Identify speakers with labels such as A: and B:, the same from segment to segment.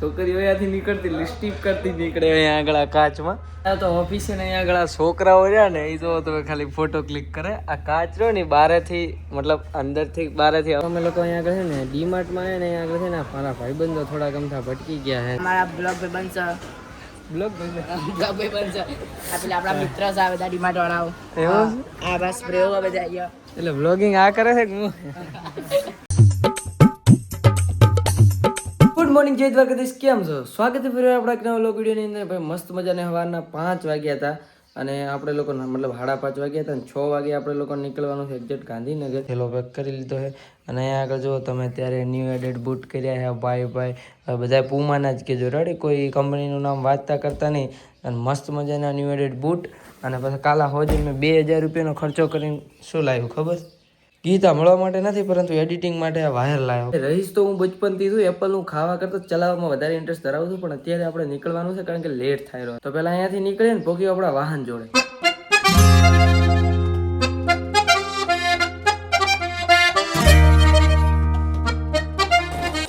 A: છોકરીઓ અહીંયાથી નીકળતી લિપસ્ટિક કરતી નીકળે અહીંયા આગળ કાચમાં. આ તો ઓફિસે ને અહીંયા આગળ છોકરાઓ રહ્યા ને એ જો તો ખાલી ફોટો ક્લિક કરે. આ કાચ રહ્યો ને બારેથી મતલબ અંદરથી બારેથી અમે લોકો અહીંયા આગળ છે ને ડીમાર્ટમાં ને અહીંયા આગળ છે ને મારા ભાઈબંધો થોડા ગમતા ભટકી ગયા છે.
B: મારા બ્લોગ ભાઈ બનશે બ્લોગ ભાઈ બનશે આ પેલા આપણા મિત્ર છે બધા ડીમાર્ટ વાળાઓ.
A: એવું
B: આ બસ પ્રયોગ બધા આવ્યો
A: એટલે વ્લોગિંગ આ કરે છે કે હું ગુડ મોર્નિંગ જય દ્વારકાધીશ, કેમ છો? સ્વાગત છે ફરી આપણા એક નવા લોક વિડીયોની અંદર. ભાઈ મસ્ત મજાને સવારના 5 વાગ્યા હતા અને આપણે લોકો મતલબ 5:30 વાગ્યા હતા અને 6 વાગે આપણે લોકો નીકળવાનું છે એક્ઝેક્ટ ગાંધીનગર. થેલો પેક કરી લીધો છે અને અહીંયા આગળ જો તમે ત્યારે ન્યૂ એડેડ બૂટ કર્યા છે ભાઈ બધા પૂમાના જ કહેજો રેડી, કોઈ કંપનીનું નામ વાંચતા કરતા નહીં. અને મસ્ત મજાના ન્યૂ એડેડ બૂટ અને પછી કાલા હોજી મેં 2000 રૂપિયાનો ખર્ચો કરીને શું લાવ્યું ખબર? ગીતા મળવા માટે નથી પરંતુ એડિટિંગ માટે આ વાયર લાવ્યો. રહીશ તો હું બચપનથી છું એપલનું ખાવા કરતાં ચલાવવામાં વધારે ઇન્ટરેસ્ટ ધરાવું છું, પણ અત્યારે આપણે નીકળવાનું છે કારણ કે લેટ થાય રહ્યો. તો પહેલા અહીંયાથી નીકળીએ ને પોકી આપણા વાહન જોડે.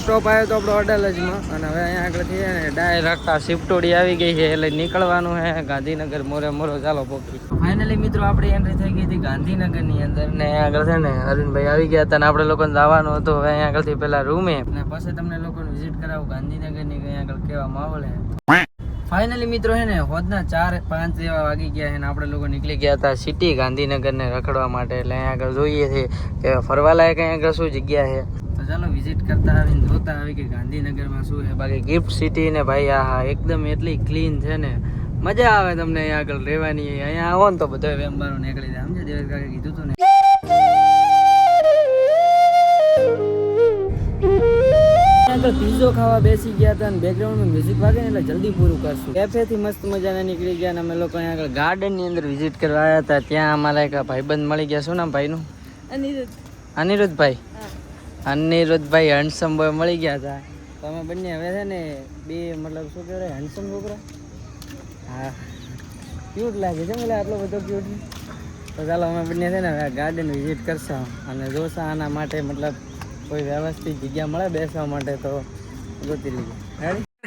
A: સ્ટોપ આવ્યો તો આપણો અડાલજમાં અને હવે અહીંયા આગળથી ને ડાયરેક્ટ આ શિફ્ટોડી આવી ગઈ છે એટલે નીકળવાનું છે ગાંધીનગર. મોરે ચાલો પોકી. ફાઇનલી મિત્રો આપણી એન્ટ્રી થઈ ગઈ હતી ગાંધીનગરની અંદર ને આગળ છે ને અરવિંદભાઈ આવી ગયા હતા અને આપણે લોકોને જવાનું હતું હવે અહીંયા આગળથી પેલા રૂમે ને પછી તમને લોકોને વિઝિટ કરાવું ગાંધીનગરની અહીંયા આગળ કેવા માહોલ છે. ફાઇનલી મિત્રો છે ને હોદના 4-5 જેવા વાગી ગયા છે ને આપણે લોકો નીકળી ગયા હતા સિટી ગાંધીનગરને રખડવા માટે. એટલે અહીંયા આગળ જોઈએ છે કે ફરવાલાયક અહીંયા આગળ શું જગ્યા છે. તો ચાલો વિઝિટ કરતા આવીને જોતા આવી કે ગાંધીનગરમાં શું છે. બાકી ગિફ્ટ સિટી ને ભાઈ આ એકદમ એટલી ક્લીન છે ને મજા આવે તમને અહીંયા આગળ રહેવાની. અહીંયા આવો ને તો બધો વેમ્બારો નીકળી જાય. સમજે દેવેશ કાકા કીધું હતું ને. આગળ પીઝો ખાવા બેસી ગયા હતા અને બેકગ્રાઉન્ડમાં મ્યુઝિક વાગે ને એટલે જલ્દી પૂરું કરશું. કેફેથી મસ્ત મજાના નીકળી ગયા અને અમે લોકો અહીંયા આગળ ગાર્ડનની અંદર વિઝિટ કરવા આવ્યા હતા. ત્યાં અમારા એક ભાઈબંધ મળી ગયા. શું નામ ભાઈનું? અનિરુદ્ધભાઈ. અનિરુદ્ધભાઈ હંડસમ બોય મળી ગયા હતા. તો અમે બંને હવે છે ને બે મતલબ શું કહેવાય હંડસમ છોકરા. હા ક્યુટ લાગે છે મને આટલો બધો ક્યુટ. તો ચાલો અમે બંને છે ને હવે ગાર્ડન વિઝિટ કરશું અને જોશા આના માટે મતલબ કોઈ વ્યવસ્થિત જગ્યા મળે બેસવા માટે તો ગોતી લીધી.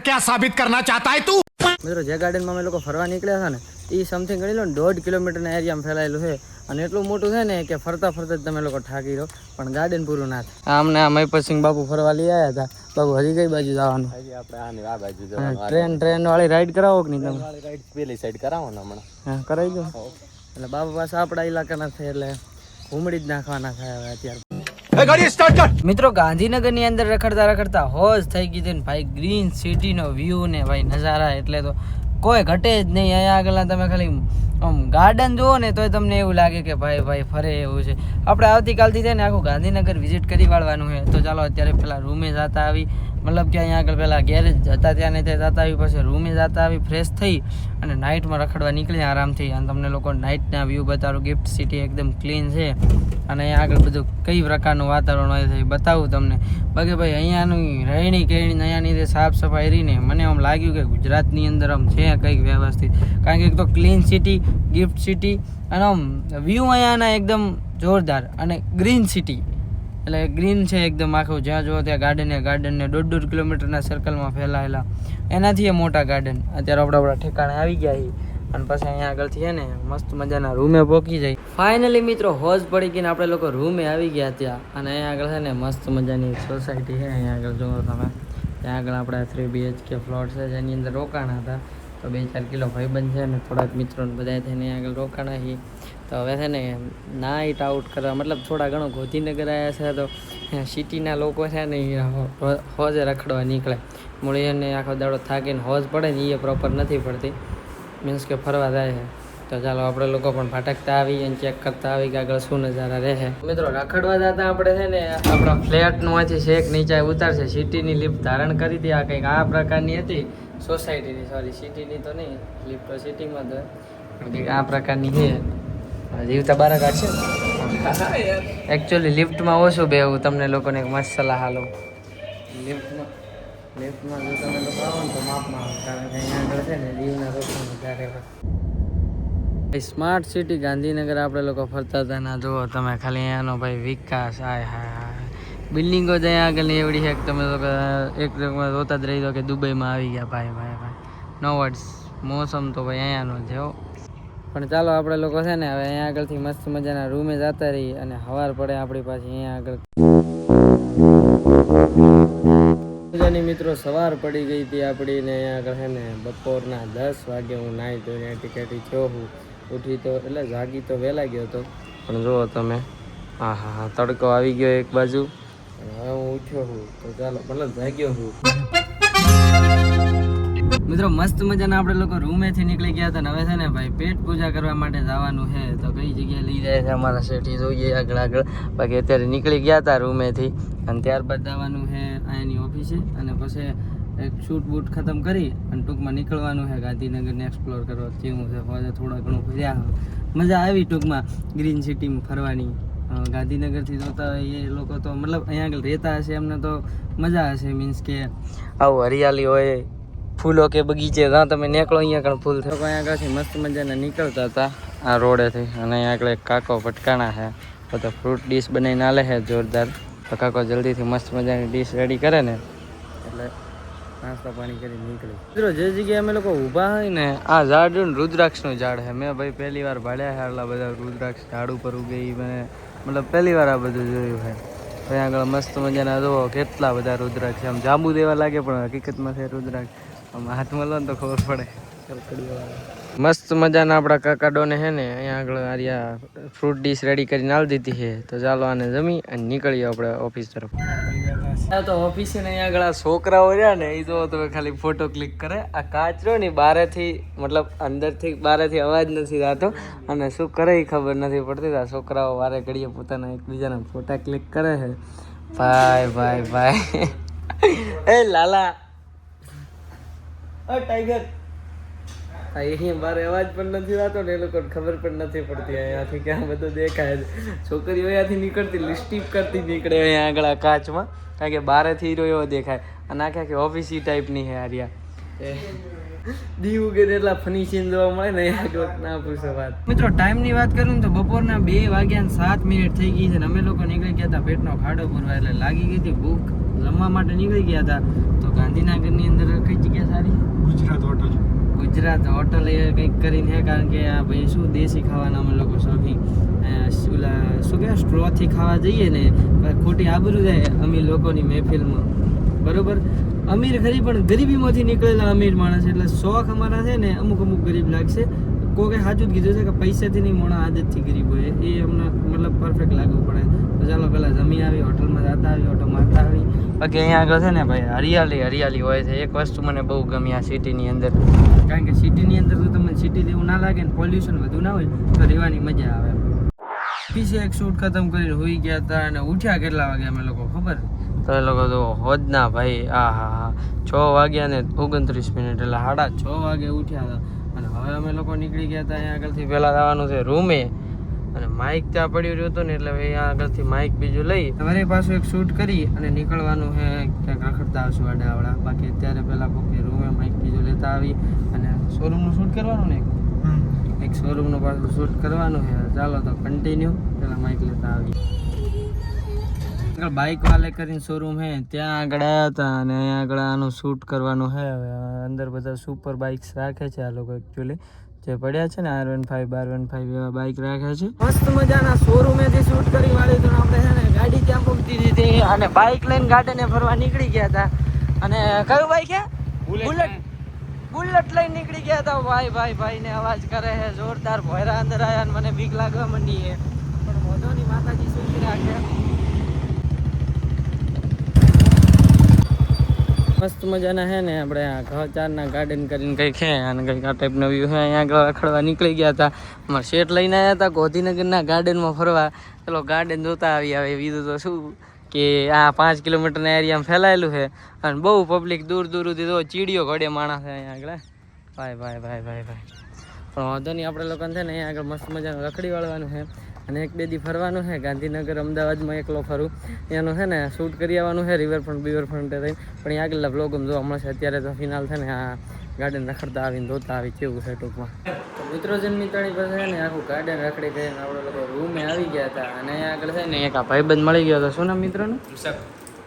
C: क्या साबित करना चाहता है तू?
A: મિત્રો જે ગાર્ડનમાં અમે લોકો ફરવા નીકળ્યા હતા ને એ સમથિંગ ગણી લો ને 1.5 કિલોમીટરના એરિયામાં ફેલાયેલું છે અને એટલું મોટું છે ને કે ફરતા જ તમે લોકો થાકી રહો પણ ગાર્ડન પૂરું ના થાય. અમને આ મહિપતસિંહ બાપુ ફરવા લઈ આવ્યા હતા. બાપુ હજી કઈ બાજુ જવાનું? ટ્રેન વાળી રાઈડ કરાવો કે નહીં તમે?
C: પેલી સાઈડ કરાવો ને હમણાં.
A: હા કરાવી દો. એટલે બાપુ પાસે આપણા ઇલાકાના થાય એટલે ઘૂમડી જ નાખવાના થાય હવે અત્યારે. મિત્રો ગાંધીનગરની અંદર રખડતા હોજ થઈ ગઈ ને ભાઈ ગ્રીન સિટીનો વ્યૂ ને ભાઈ નજારા એટલે તો કોઈ ઘટે જ નહીં. અહીંયા આગળ તમે ખાલી આમ ગાર્ડન જુઓ ને તોય તમને એવું લાગે કે ભાઈ ફરે એવું છે. આપણે આવતીકાલથી છે ને આખું ગાંધીનગર વિઝિટ કરી વાળવાનું છે. તો ચાલો અત્યારે પેલા રૂમે જતા આવી મતલબ કે અહીંયા આગળ પેલા ગેરેજ હતા ત્યાં ને ત્યાં જતા આવી પછી રૂમે જતા આવી ફ્રેશ થઈ અને નાઇટમાં રખડવા નીકળી આરામથી અને તમને લોકો નાઇટના વ્યૂ બતાવું. ગિફ્ટ સિટી એકદમ ક્લીન છે અને અહીંયા આગળ બધું કઈ પ્રકારનું વાતાવરણ હોય છે બતાવું તમને. બાકી ભાઈ અહીંયાની રહેણી કેણી અહીંયાની જે સાફ સફાઈ રહીને મને આમ લાગ્યું કે ગુજરાતની અંદર આમ છે કંઈક વ્યવસ્થિત. કારણ કે એક તો ક્લીન સિટી, ગિફ્ટ સિટી અને આમ વ્યૂ અહીંયાના એકદમ જોરદાર અને ગ્રીન સિટી એટલે ગ્રીન છે એકદમ આખું. જ્યાં જુઓ ત્યાં ગાર્ડનને 1.5 કિલોમીટરના સર્કલમાં ફેલાયેલા એનાથી એ મોટા ગાર્ડન. અત્યારે આપણા ઠેકાણે આવી ગયા છીએ અને પછી અહીંયા આગળથી છે ને મસ્ત મજાના રૂમે પહોંચી જાય. ફાઇનલી મિત્રો હોજ પડી ગઈ ને આપણે લોકો રૂમે આવી ગયા ત્યાં અને અહીંયા આગળ છે ને મસ્ત મજાની સોસાયટી છે. અહીંયા આગળ જુઓ તમે ત્યાં આગળ આપણા 3 BHK ફ્લોટ છે જેની અંદર રોકાણા હતા. તો 2-4 કિલો ભાઈબંધ છે ને થોડાક મિત્રોને બધા થઈને અહીંયા આગળ રોકાણા છીએ. તો હવે છે ને નાઇટ આઉટ કરવા મતલબ થોડા ઘણો ગોધીનગર આવ્યા છે તો સિટીના લોકો છે ને હોજે રખડવા નીકળે. મૂળીને આખો દાડો થાકીને હોજ પડે ને એ પ્રોપર નથી પડતી મીન્સ કે ફરવા જાય છે. તો ચાલો આપણે લોકો પણ ભટકતા આવી અને ચેક કરતા આવી કે આગળ શું નજારા રહે. મિત્રો રખડવા જતા આપણે છે ને આપણા ફ્લેટમાંથી શેક નીચે ઉતારશે. સિટીની લિફ્ટ ધારણ કરી હતી. આ કંઈક આ પ્રકારની હતી સોસાયટીની, સોરી સિટીની તો નહીં, લિફ્ટ તો સિટીમાં તો કંઈક આ પ્રકારની છે. જીવતા બાર કાઢશે એકચ્યુઅલી લિફ્ટમાં ઓછું બેવું. તમને લોકોને એક મસ્ત સલાહ હાલો લિફ્ટમાં જો તમે લોકો આવો ને તો માપમાં આવો કારણ કે અહીંયા આગળ છે ને દીવના રોકાણ વધારે. સ્માર્ટ સિટી ગાંધીનગર આપણે લોકો ફરતા હતા ના જુઓ તમે ખાલી અહીંયાનો ભાઈ વિકાસ. હાય બિલ્ડિંગો જ અહીંયા આગળ ની એવડી છે કે તમે તો એક જોતા જ રહી દો કે દુબઈમાં આવી ગયા ભાઈ ભાઈ ભાઈ. નો વર્ડ્સ. મોસમ તો ભાઈ અહીંયાનો છે હો. પણ ચાલો આપણે લોકો છે ને હવે અહીંયા આગળથી મસ્ત મજાના રૂમે જતા રહીએ અને સવાર પડે આપણી પાસે અહીંયા આગળ. મજાની મિત્રો સવાર પડી ગઈ હતી આપણી ને અહીંયા આગળ છે ને બપોરના 10 વાગે હું નાહી ધોઈને ટિકેટી થયો હું. ઉઠી તો એટલે જાગી તો વહેલા ગયો હતો પણ જુઓ તમે હા હા હા તડકો આવી ગયો એક બાજુ અને હવે હું ઉઠ્યો છું તો ચાલો મતલબ જાગ્યો છું. મિત્રો મસ્ત મજાના આપણે લોકો રૂમેથી નીકળી ગયા હતા ને હવે છે ને ભાઈ પેટ પૂજા કરવા માટે જવાનું છે તો કઈ જગ્યાએ લઈ જાય છે અમારા શેઠી જોઈએ આગળ આગળ. બાકી અત્યારે નીકળી ગયા હતા રૂમેથી અને ત્યારબાદ જવાનું છે અહીંયાની ઓફિસે અને પછી એક શૂટ બૂટ ખતમ કરી અને ટૂંકમાં નીકળવાનું છે ગાંધીનગરને એક્સપ્લોર કરવા કેવું છે. થોડા ઘણું ફર્યા મજા આવી ટૂંકમાં ગ્રીન સિટીમાં ફરવાની. ગાંધીનગરથી જોતા હોય એ લોકો તો મતલબ અહીંયા આગળ રહેતા હશે એમને તો મજા હશે મીન્સ કે આવું હરિયાળી હોય ફૂલો કે બગીચે જ્યાં તમે નીકળો અહીંયા આગળ ફૂલ થયો અહીંયા આગળથી મસ્ત મજાના નીકળતા હતા આ રોડેથી અને અહીંયા આગળ એક કાકો ભટકાણા છે તો ફ્રૂટ ડીશ બનાવીને આલે છે જોરદાર. તો કાકો જલ્દીથી મસ્ત મજાની ડીશ રેડી કરે ને એટલે નાસ્તા પાણી કરી નીકળી. મિત્રો જે જગ્યાએ અમે લોકો ઊભા હોય ને આ ઝાડ રુદ્રાક્ષનું ઝાડ છે. મેં ભાઈ પહેલી વાર ભાડ્યા છે આટલા બધા રુદ્રાક્ષ ઝાડ ઉપર ઉગી મને મતલબ પહેલી વાર આ બધું જોયું છે. અહીંયા આગળ મસ્ત મજાના જુઓ કેટલા બધા રુદ્રાક્ષ આમ જાંબુ દેવા લાગે પણ હકીકતમાં છે રુદ્રાક્ષ. આમ હાથમાં લો ને તો ખબર પડે. મસ્ત મજાના આપણા કાકાડોને છે ને અહીંયા આગળ આર્યા ફ્રૂટ ડીશ રેડી કરીને આલી દીધી છે તો ચાલો આને જમી અને નીકળીએ આપણે ઓફિસ તરફ. તો ઓફિસે ને અહીંયા આગળ છોકરાઓ રહ્યા ને એ તો તમે ખાલી ફોટો ક્લિક કરે. આ કાચ રહ્યો ને બારેથી મતલબ અંદરથી બારેથી અવાજ નથી થતો અને શું કરે એ ખબર નથી પડતી. આ છોકરાઓ વારે ઘડીએ પોતાના એકબીજાના ફોટા ક્લિક કરે છે. ભાઈ ભાઈ ભાઈ એ લાલા ટાઈગર અહીંયા બારે અવાજ પણ નથી થતો ને એ લોકોને ખબર પણ નથી પડતી અહીંયાથી ક્યાં બધું દેખાય છે. છોકરીઓ અહીંયાથી નીકળતી લિપસ્ટિક કરતી નીકળે અહીંયા આગળ આ કાચમાં કારણ કે બારેથી હીરો એવો દેખાય અને આખે આખી ઓફિસી ટાઈપની છે આર્યા દીવ કે એટલા ફની સીન જોવા મળે ને અહીંયા ના પૂછો વાત. મિત્રો ટાઈમની વાત કરું ને તો બપોરના 2:07 થઈ ગઈ છે ને અમે લોકો નીકળી ગયા હતા પેટનો ખાડો પૂરવા એટલે લાગી ગઈ હતી ભૂખ જમવા માટે નીકળી ગયા હતા. તો ગાંધીનગરની અંદર કઈ જગ્યા સારી ગુજરાત હોટલ એ કંઈક કરીને છે કારણ કે આ ભાઈ શું દેશી ખાવાના અમે લોકો શોખીન ઓલા શું કહેવાય સ્ટ્રોથી ખાવા જઈએ ને ખોટી આબરૂ જાય અમીર લોકોની મહેફિલમાં બરોબર. અમીર ખરી પણ ગરીબીમાંથી નીકળેલા અમીર માણસ એટલે શોખ અમારા છે ને અમુક ગરીબ લાગશે. કોઈ સાચું જ કીધું છે કે પૈસાથી નહીં મોણા આદતથી ગરીબ હોય એ અમને મતલબ પરફેક્ટ લાગવું પડે. તો ચાલો પહેલાં જમી આવી હોટલમાં જતા આવી ઓટો મારતા આવી. બાકી અહીંયા આગળ છે ને ભાઈ હરિયાળી હોય છે. એક વસ્તુ મને બહુ ગમી આ સિટીની અંદર કારણ કે સિટીની અંદર તો તમને સિટી જેવું ના લાગે ને પોલ્યુશન વધુ ના હોય તો રહેવાની મજા આવે. પીછે એક શૂટ ખતમ કરીને હોઈ ગયા હતા અને ઉઠ્યા કેટલા વાગે અમે લોકો ખબર તો એ લોકો તો હોજના ભાઈ આ હા 6 વાગ્યા ને 29 એટલે 6:30 વાગે ઉઠ્યા હતા અને હવે અમે લોકો નીકળી ગયા હતા. અહીંયા આગળથી પહેલાં જવાનું છે રૂમે અને માઇક ત્યાં પડ્યું રહ્યું હતું ને એટલે અહીંયા આગળથી માઇક બીજું લઈ તમારે પાછું એક શૂટ કરી અને નીકળવાનું છે ક્યાંક રખડતા આવશું આડાવડા. બાકી અત્યારે પહેલાં પોકે રૂમે માઇક બીજું લેતા આવી અને શોરૂમનું શૂટ કરવાનું ને એક શોરૂમનું પાછું શૂટ કરવાનું છે. ચાલો તો કન્ટિન્યુ પહેલાં માઇક લેતા આવી. બાઇક વાલે કરીને શોરૂમ છે ત્યાં આગળ આવ્યા હતા અને અહીંયા આગળ આનું શૂટ કરવાનું છે. હવે અંદર બધા સુપર બાઇક્સ રાખે છે આ લોકો એકચ્યુઅલી જે પડ્યા છે ને R15 R15 એવા બાઇક રાખે છે. મસ્ત મજાના શોરૂમેથી શૂટ કરી વાળી તો આપણે છે ને ગાડી ત્યાં મૂકી દીધી અને બાઇક લઈને ગાર્ડને ફરવા નીકળી ગયા હતા. અને કયું બાઇક છે બુલેટ લઈને નીકળી ગયા હતા. ભાઈ ને અવાજ કરે છે જોરદાર. ભોયરા અંદર આવ્યા અને મને બીક લાગવા માંડી છે પણ મોઢોની માતાજી સુખી રાખે. મસ્ત મજાના છે ને આપણે આ ઘચારના ગાર્ડન કરીને કંઈક છે અને કંઈક આ ટાઈપનો વ્યૂ છે. અહીંયા આગળ રખડવા નીકળી ગયા હતા. અમારા શેઠ લઈને આવ્યા હતા ગાંધીનગરના ગાર્ડનમાં ફરવા. ચલો ગાર્ડન જોતા આવી આવે બીજું તો શું કે આ 5 કિલોમીટરના એરિયામાં ફેલાયેલું છે અને બહુ પબ્લિક દૂર સુધી તો ચીડીઓ ઘડે માણસ છે અહીંયા આગળ. ભાઈ પણ વાંધો નહીં આપણે લોકોને છે ને અહીંયા આગળ મસ્ત મજાનું રખડી વાળવાનું છે અને 1-2 દી ફરવાનું છે. ગાંધીનગર અમદાવાદમાં એકલો ફરું એનું છે ને શૂટ કરી આવવાનું છે રિવરફ્રન્ટ બીવરફ્રન્ટે થઈને પણ એ આગળના વ્લોગમાં જોવા મળશે. અત્યારે તો ફિનાલ છે ને આ ગાર્ડન રખડતા આવીને ધોતા આવી કેવું છે ટૂંકમાં. તો મિત્રો જન્મિતાણી પાસે છે ને આખું ગાર્ડન રખડી કરીને આપણે લોકો રૂમે આવી ગયા હતા અને અહીંયા આગળ છે ને એક આ ભાઈબંધ મળી ગયો હતો. શું નામ મિત્રનું?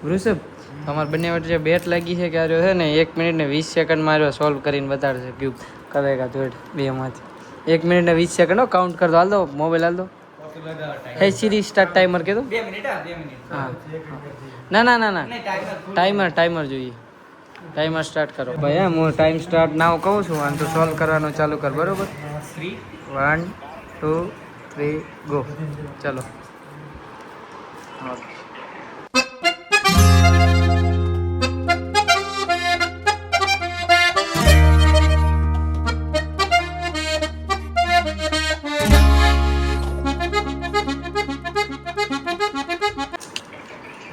A: વૃષભ. તમારે બંને વચ્ચે બેટ લાગી છે કે આર્યો છે ને 1 મિનિટ ને 20 સેકન્ડમાં આર્યો સોલ્વ કરીને બતાડશે ક્યુબ કવેગા ધોડ બેમાંથી 1 મિનિટ ને 20 સેકન્ડ કાઉન્ટ કરતો. હાલ દો મોબાઈલ હાલ દો. હે સીરી સ્ટાર્ટ ટાઈમર કીધું 2 મિનિટ. હા ના ટાઈમર જોઈએ. ટાઈમર સ્ટાર્ટ કરો ભાઈ. એમ હું ટાઈમ સ્ટાર્ટ ના હું કહું છું અને તું સોલ્વ કરવાનું ચાલુ કર. બરોબર 1 2 3 ગો. ચલો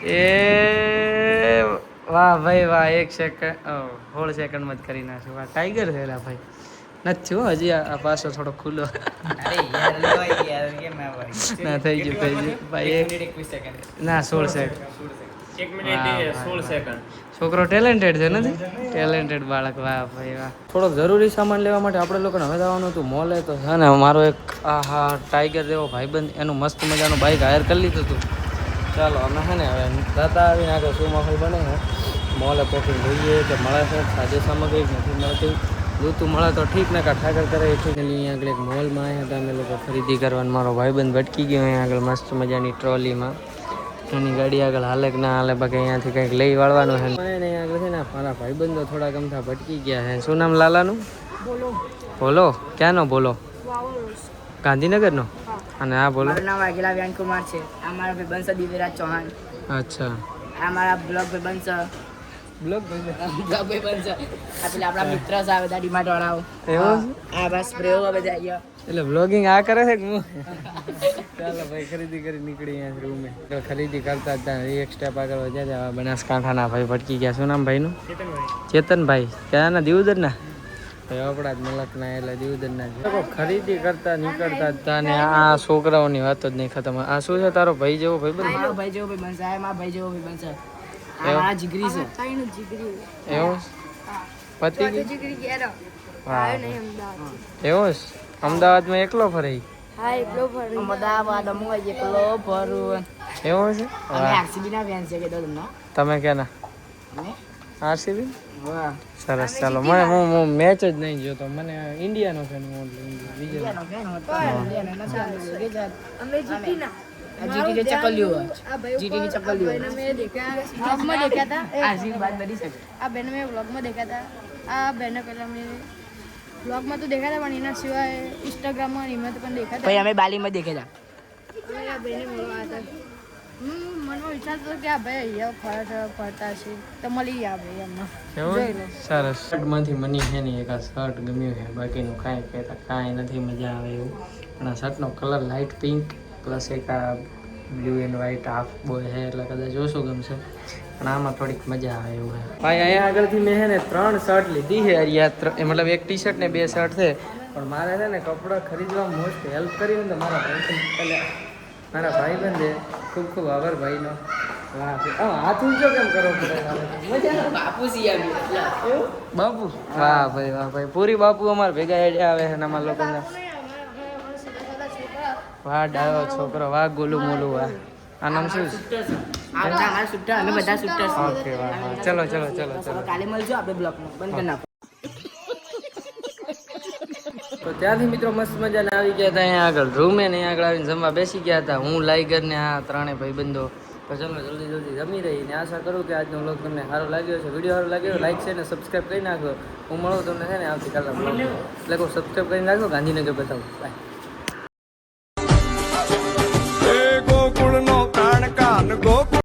A: એ વાહ ભાઈ વાહ. 1 સેકન્ડ 16 સેકન્ડમાં જ કરી નાખ્યું. વાહ ટાઈગર છે એલા ભાઈ. નથી હો હજી આ પાછો થોડો ખુલ્લો. ના થઈ ગયું ભાઈ. ના 16 સેકન્ડ. છોકરો ટેલેન્ટેડ છે નથી? ટેલેન્ટેડ બાળક. વાહ ભાઈ વાહ. થોડોક જરૂરી સામાન લેવા માટે આપણે લોકોને હવે જવાનું હતું મોલે. તો છે ને મારો એક ટાઈગર જેવો ભાઈબંધ એનું મસ્ત મજાનું બાઇક હાયર કરી લીધું હતું. ચાલો અમે છે ને હવે જતા આવીને આગળ શું માહોલ બને છે મોલે પોકીને જોઈએ કે મળે છે સાદી સામગ્રી નથી મળતી. દૂધતું મળે તો ઠીક ને કાં ઠાકર કરે એ ઠીક. અહીંયા આગળ એક મોલમાં આવ્યા હતા અમે લોકો ખરીદી કરવાનું. મારો ભાઈબંધ ભટકી ગયો અહીંયા આગળ મસ્ત મજાની ટ્રોલીમાં. એની ગાડી આગળ હાલે કે ના હાલે બાકી અહીંયાથી કંઈક લઈ વાળવાનું છે. અહીંયા આગળ છે ને મારા ભાઈબંધો થોડા ગમતા ભટકી ગયા છે. શું નામ લાલાનું? બોલો. ક્યાંનો બોલો? ગાંધીનગરનો? અને આ બોલો?
B: મારું નામ વાઘેલા વ્યાનકુમાર છે. આ મારા ભાઈબંધ છે દિવ્યરાજ ચૌહાણ.
A: અચ્છા.
B: આ મારા બ્લોગ ભાઈબંધ છે. બ્લોગ ભાઈબંધ છે. આ પેલા આપણા મિત્ર છે આ બધા ડીમાર્ટ વાળાઓ.
A: એવું
B: આ બસ પ્રેવો બધા અહીંયા.
A: એટલે બ્લોગિંગ આ કરે છે કે હું? ચાલો ભાઈ ખરીદી કરી નીકળી અહીંયા રૂમે. ખરીદી કરતા હતા એક સ્ટેપ આગળ વધ્યા હતા. બનાસકાંઠાના ભાઈ ભટકી ગયા. શું નામ ભાઈનું? ચેતનભાઈ. ક્યાંના? દિવદરના ભાઈ આપણા જ મલકના એટલે દિવદરના છે. ખરીદી કરતા નીકળતા હતા ને આ છોકરાઓની વાત જ નહીં ખતમ. આ શું છે તારો ભાઈ જેવો ભાઈ?
B: મારો ભાઈ જેવો ભાઈબંધ છે. આ મારા ભાઈ જેવો ભાઈબંધ છે. આ મારા જીગરી છે.
A: એવું પતિ એવું અમદાવાદમાં એકલો ફરે?
B: અમદાવાદ અમુક એકલો ફરું.
A: એવું છે?
B: અમે આરસીબી ના ફેન છે કે તો તમને?
A: તમે કેના?
B: અમે
A: આરસીબી?
B: વાહ
A: સરસ. ચાલો મને હું મેચ જ નહીં જોતો. મને ઇન્ડિયાનો ફેન હું બીજો
B: ઇન્ડિયાનો ફેન હતો. ઇન્ડિયાનો નથી કે અમે જીતીના જીટી ને ચકલ્યું જીટી ની ચકલ્યું
D: મેં દેખ્યા વ્લોગમાં દેખ્યા હતા.
B: આશીર્વાદ બની શકે.
D: આ બેને મેં વ્લોગમાં દેખ્યા હતા. આ બેને પહેલાં મેં વ્લોગમાં તો દેખાતા પણ એના સિવાય ઇન્સ્ટાગ્રામમાં એમાં તો પણ દેખાતા.
B: ભાઈ અમે બાલીમાં દેખ્યા
D: હવે આ બેને મળવા હતા. મનમાં વિચારતો હતો કે આ ભાઈ અહીંયા ફરતા છે તો મળી ગયા ભાઈ એમના.
A: એવું સરસ. શર્ટમાંથી મને છે ને એક આ શર્ટ ગમ્યું છે. બાકીનું કાંઈ કહેતા કાંઈ નથી મજા આવે એવું. પણ આ શર્ટનો કલર લાઇટ પિંક પ્લસ એક આ blue and white half boy છે એટલે કદાચ જોશું ગમશે. પણ આમાં થોડીક મજા આવે એવું છે. ભાઈ અહીંયા આગળથી મેં છે ને 3 શર્ટ લીધી છે યાર. મતલબ એક ટી શર્ટ ને 2 શર્ટ છે. પણ મારે છે ને કપડાં ખરીદવામાં મોસ્ટ હેલ્પ કરી ને તો મારા ભાઈબંધે ખૂબ ખૂબ આભાર ભાઈનો. હાથ ઊંચો કેમ કરો?
B: બાપુ સિયા
A: બાપુ. વાહ ભાઈ વાહ ભાઈ. પૂરી બાપુ અમારે ભેગા હેડ્યા આવે છે અમારા લોકોને. વાહ ડાયો છોકરો. વાહ ગોલું મોલું. વાહ આ નામ શું છે?
B: અમારા સુટ્ટર અમે બધા સુટ્ટર છે.
A: ઓકે વાહ વાહ. ચલો ચલો ચલો ચલો.
B: કાલે મળજો આપણે બ્લોગમાં બંધ કરી નાખો.
A: તો ત્યાંથી મિત્રો મસ્ત મજાના આવી ગયા હતા અહીંયા આગળ રૂમે ને અહીંયા આગળ આવીને જમવા બેસી ગયા હતા. હું લાઈગર ને આ 3 ભાઈબંધો. તો ચલો જલ્દી જમી રહીને આશા કરું કે આજનો વ્લોગ તમને સારો લાગ્યો છે. વિડીયો સારો લાગ્યો લાઈક છે ને સબસ્ક્રાઈબ કરી નાખો. હું મળું તમને છે ને આવતીકાલના વ્લોગ એટલે સબસ્ક્રાઈબ કરી નાખો. ગાંધીનગર બતાવું. બાય.